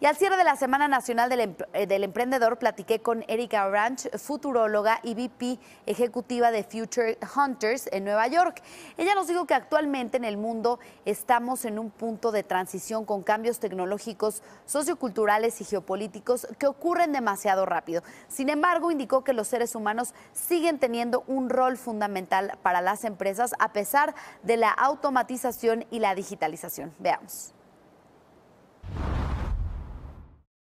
Y al cierre de la Semana Nacional del Emprendedor, platiqué con Erika Orange, futuróloga y VP ejecutiva de Future Hunters en Nueva York. Ella nos dijo que actualmente en el mundo estamos en un punto de transición con cambios tecnológicos, socioculturales y geopolíticos que ocurren demasiado rápido. Sin embargo, indicó que los seres humanos siguen teniendo un rol fundamental para las empresas a pesar de la automatización y la digitalización. Veamos.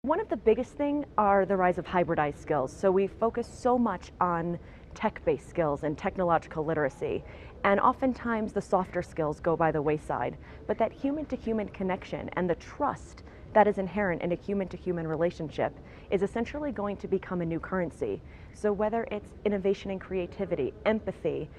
One of the biggest things are the rise of hybridized skills. So we focus so much on tech-based skills and technological literacy, and oftentimes the softer skills go by the wayside. But that human-to-human connection and the trust that is inherent in a human-to-human relationship is essentially going to become a new currency. So whether it's innovation and creativity, empathy,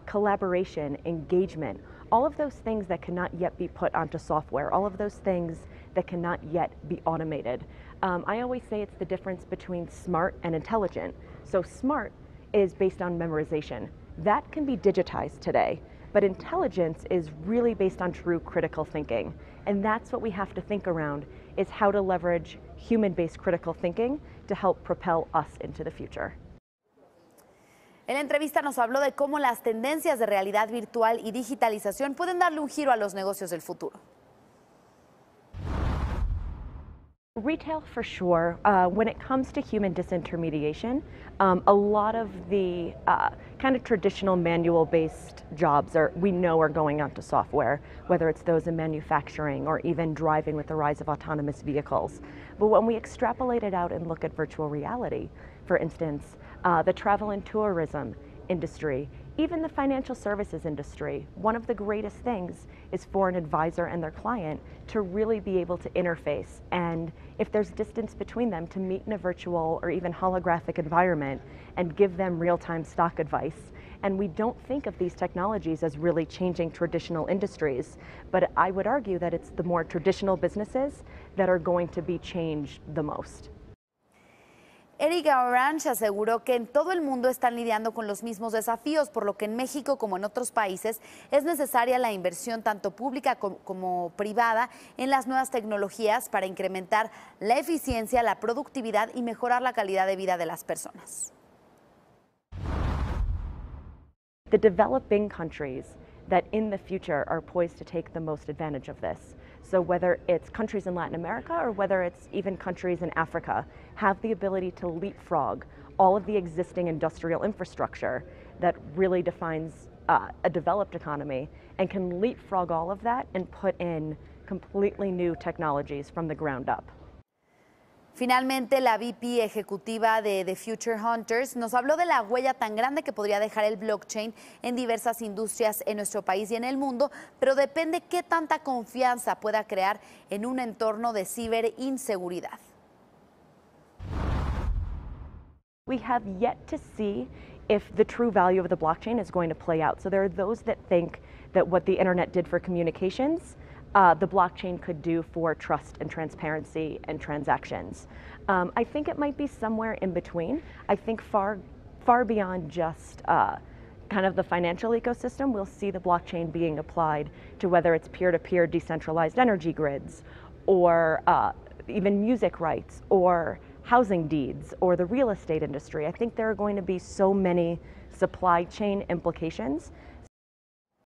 collaboration, engagement, all of those things that cannot yet be put onto software, all of those things that cannot yet be automated. I always say it's the difference between smart and intelligent. So smart is based on memorization. That can be digitized today, but intelligence is really based on true critical thinking. And that's what we have to think around, is how to leverage human-based critical thinking to help propel us into the future. En la entrevista nos habló de cómo las tendencias de realidad virtual y digitalización pueden darle un giro a los negocios del futuro. Retail for sure. When it comes to human disintermediation, a lot of the kind of traditional manual-based jobs we know are going onto software, whether it's those in manufacturing or even driving with the rise of autonomous vehicles. But when we extrapolate it out and look at virtual reality, for instance, the travel and tourism industry, even the financial services industry, one of the greatest things is for an advisor and their client to really be able to interface, and if there's distance between them, to meet in a virtual or even holographic environment and give them real-time stock advice. And we don't think of these technologies as really changing traditional industries, but I would argue that it's the more traditional businesses that are going to be changed the most. Erika Orange aseguró que en todo el mundo están lidiando con los mismos desafíos, por lo que en México, como en otros países, es necesaria la inversión tanto pública como privada en las nuevas tecnologías para incrementar la eficiencia, la productividad y mejorar la calidad de vida de las personas. The developing countries that in the future are poised to take the most advantage of this. So whether it's countries in Latin America or whether it's even countries in Africa, have the ability to leapfrog all of the existing industrial infrastructure that really defines a developed economy, and can leapfrog all of that and put in completely new technologies from the ground up. Finalmente, la VP ejecutiva de The Future Hunters nos habló de la huella tan grande que podría dejar el blockchain en diversas industrias en nuestro país y en el mundo, pero depende qué tanta confianza pueda crear en un entorno de ciberinseguridad. We have yet to see if the true value of the blockchain is going to play out. So there are those that think that what the internet did for communications, the blockchain could do for trust and transparency and transactions. I think it might be somewhere in between. I think far beyond just kind of the financial ecosystem, we'll see the blockchain being applied to whether it's peer-to-peer decentralized energy grids, or even music rights, or housing deeds, or the real estate industry. I think there are going to be so many supply chain implications